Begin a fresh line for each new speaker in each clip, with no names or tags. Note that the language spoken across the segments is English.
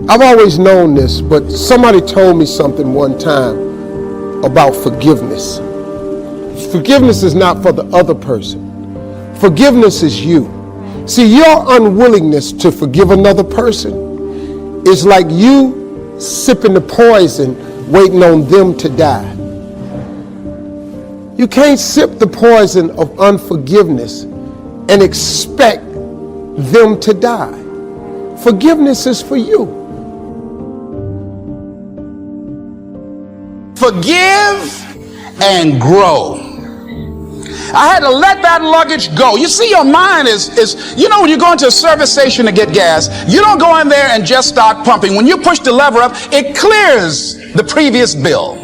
I've always known this, but somebody told me something one time about forgiveness. Forgiveness is not for the other person. Forgiveness is you. See, your unwillingness to forgive another person is like you sipping the poison, waiting on them to die. You can't sip the poison of unforgiveness and expect them to die. Forgiveness is for you.
Forgive and grow. I had to let that luggage go. You see, your mind is when you go into a service station to get gas, you don't go in there and just start pumping. When you push the lever up, it clears the previous bill.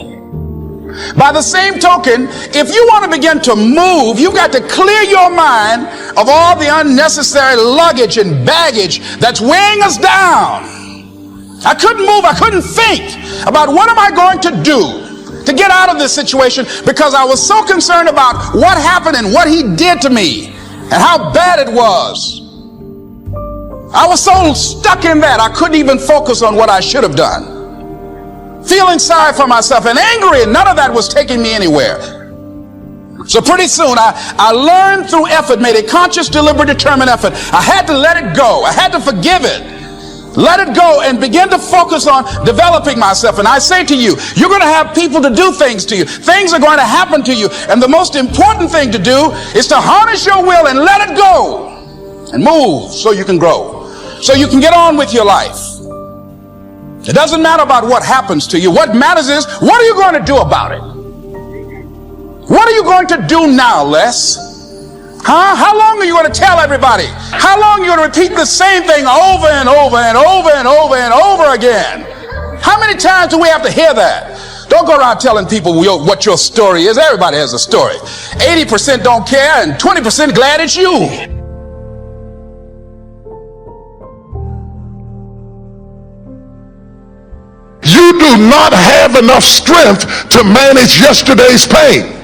By the same token, if you want to begin to move, you've got to clear your mind of all the unnecessary luggage and baggage that's weighing us down. I couldn't move. I couldn't think about what am I going to do to get out of this situation, because I was so concerned about what happened and what he did to me and how bad it was. I was so stuck in that I couldn't even focus on what I should have done. Feeling sorry for myself and angry, and none of that was taking me anywhere. So pretty soon I learned through effort, made a conscious, deliberate, determined effort. I had to let it go. I had to forgive it. Let it go and begin to focus on developing myself. And I say to you, you're going to have people to do things to you. Things are going to happen to you. And the most important thing to do is to harness your will and let it go and move so you can grow, so you can get on with your life. It doesn't matter about what happens to you. What matters is, what are you going to do about it? What are you going to do now, Les? How long are you going to tell everybody? How long are you going to repeat the same thing over and over and over and over and over again? How many times do we have to hear that? Don't go around telling people what your story is. Everybody has a story. 80% don't care and 20% glad it's you.
You do not have enough strength to manage yesterday's pain.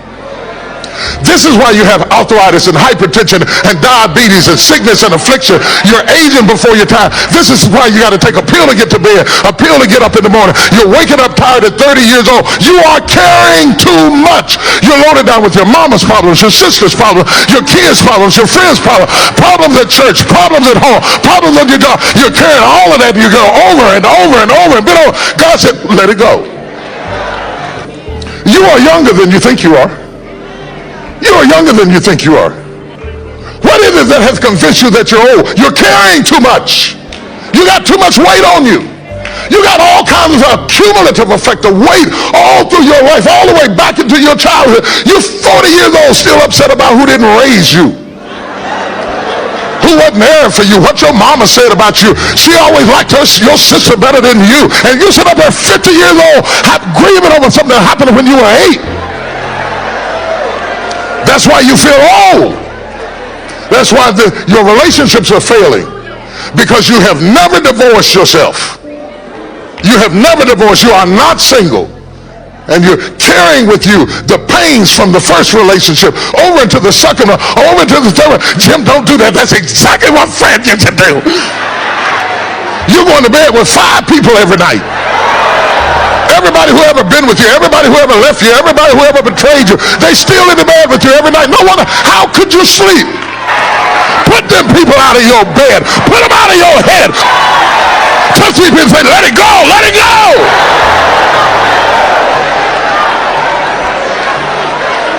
This is why you have arthritis and hypertension and diabetes and sickness and affliction. You're aging before your time. This is why you got to take a pill to get to bed, a pill to get up in the morning. You're waking up tired at 30 years old. You are carrying too much. You're loaded down with your mama's problems, your sister's problems, your kids' problems, your friends' problems, problems at church, problems at home, problems on your job. You're carrying all of that, and you go over and over and over and over. God said, let it go. You are younger than you think you are. You are younger than you think you are. What is it that has convinced you that you're old? You're carrying too much. You got too much weight on you. You got all kinds of cumulative effect of weight all through your life, all the way back into your childhood. You're 40 years old still upset about who didn't raise you, who wasn't there for you, what your mama said about you. She always liked your sister better than you. And you sit up there 50 years old grieving over something that happened when you were 8. That's why you feel old. That's why your relationships are failing, because you have never divorced yourself. You have never divorced. You are not single, and you're carrying with you the pains from the first relationship over into the second, over into the third. Jim, don't do that. That's exactly what Fran used to do. You're going to bed with 5 people every night. Everybody who ever been with you, everybody who ever left you, everybody who ever betrayed you, they still in the bed with you every night. No wonder. How could you sleep? Put them people out of your bed. Put them out of your head. Touch these people and say, let it go, let it go.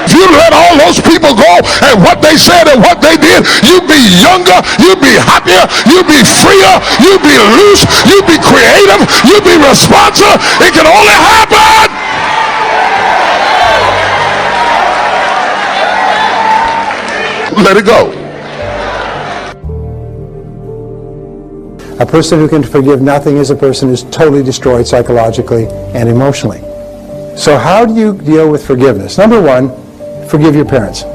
If you let all those people go and what they said and what they did, you'd be younger, you'd be happier, you'd be freer, you'd be loose, you'd be creative, you'd be responsive. It can only happen. Let it go.
A person who can forgive nothing is a person who's totally destroyed psychologically and emotionally. So how do you deal with forgiveness? Number one, forgive your parents.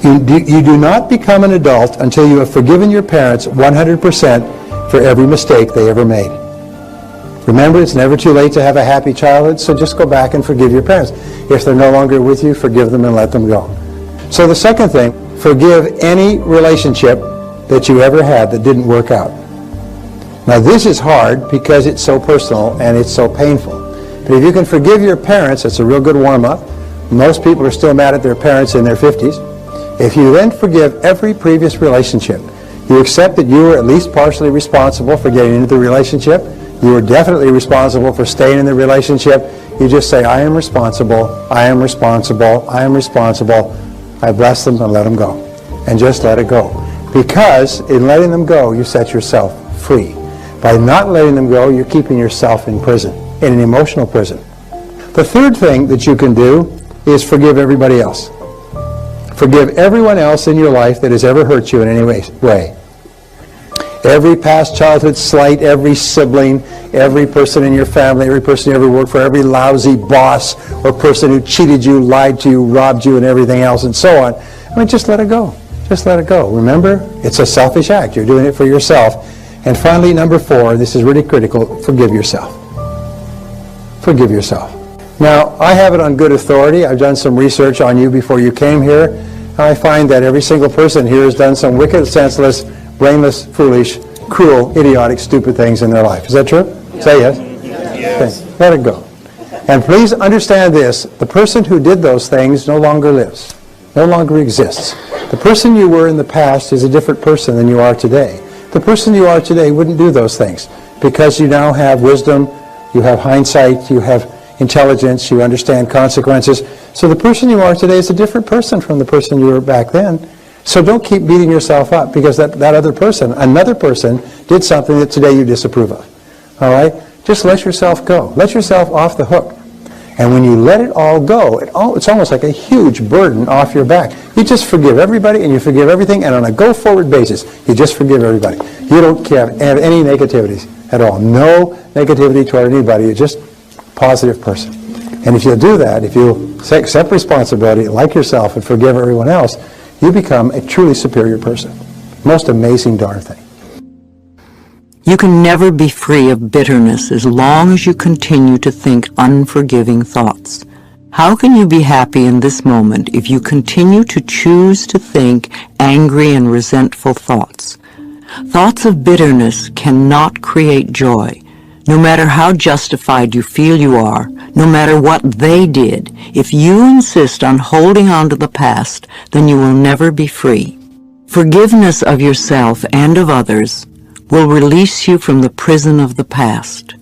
You do not become an adult until you have forgiven your parents 100% for every mistake they ever made. Remember, it's never too late to have a happy childhood, so just go back and forgive your parents. If they're no longer with you, forgive them and let them go. So the second thing, forgive any relationship that you ever had that didn't work out. Now this is hard because it's so personal and it's so painful. But if you can forgive your parents, it's a real good warm-up. Most people are still mad at their parents in their 50s. If you then forgive every previous relationship, you accept that you were at least partially responsible for getting into the relationship. You were definitely responsible for staying in the relationship. You just say, I am responsible, I am responsible, I am responsible. I bless them and let them go. And just let it go. Because in letting them go, you set yourself free. By not letting them go, you're keeping yourself in prison, in an emotional prison. The third thing that you can do is forgive everybody else. Forgive everyone else in your life that has ever hurt you in any way. Every past childhood slight, every sibling, every person in your family, every person you ever worked for, every lousy boss or person who cheated you, lied to you, robbed you, and everything else, and so on. I mean, just let it go. Just let it go. Remember, it's a selfish act. You're doing it for yourself. And finally, number 4, this is really critical, forgive yourself. Forgive yourself. Now, I have it on good authority. I've done some research on you before you came here. I find that every single person here has done some wicked, senseless, brainless, foolish, cruel, idiotic, stupid things in their life. Is that true? Yes. Say yes. Yes. Okay. Let it go. And please understand this. The person who did those things no longer lives, no longer exists. The person you were in the past is a different person than you are today. The person you are today wouldn't do those things because you now have wisdom, you have hindsight, you have intelligence, you understand consequences. So the person you are today is a different person from the person you were back then. So don't keep beating yourself up because that other person, another person, did something that today you disapprove of. All right? Just let yourself go. Let yourself off the hook. And when you let it all go, it's almost like a huge burden off your back. You just forgive everybody and you forgive everything, and on a go-forward basis, you just forgive everybody. You don't have any negativities at all. No negativity toward anybody. You're just a positive person. And if you'll do that, if you accept responsibility, like yourself, and forgive everyone else, you become a truly superior person. Most amazing darn thing.
You can never be free of bitterness as long as you continue to think unforgiving thoughts. How can you be happy in this moment if you continue to choose to think angry and resentful thoughts? Thoughts of bitterness cannot create joy. No matter how justified you feel you are, no matter what they did, if you insist on holding on to the past, then you will never be free. Forgiveness of yourself and of others will release you from the prison of the past.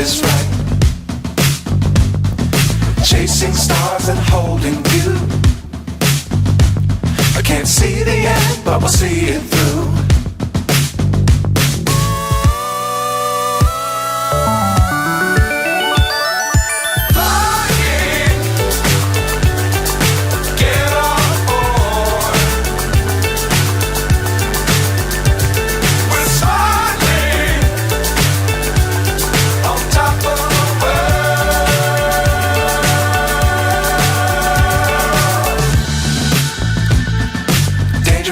is right. Chasing stars and holding you. I can't see the end, but we'll see it through.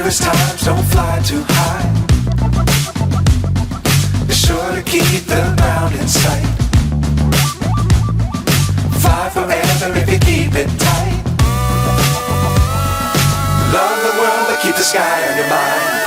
Times don't fly too high. Be sure to keep the ground in sight. Fly forever if you keep it tight. Love the world but keep the sky on your mind.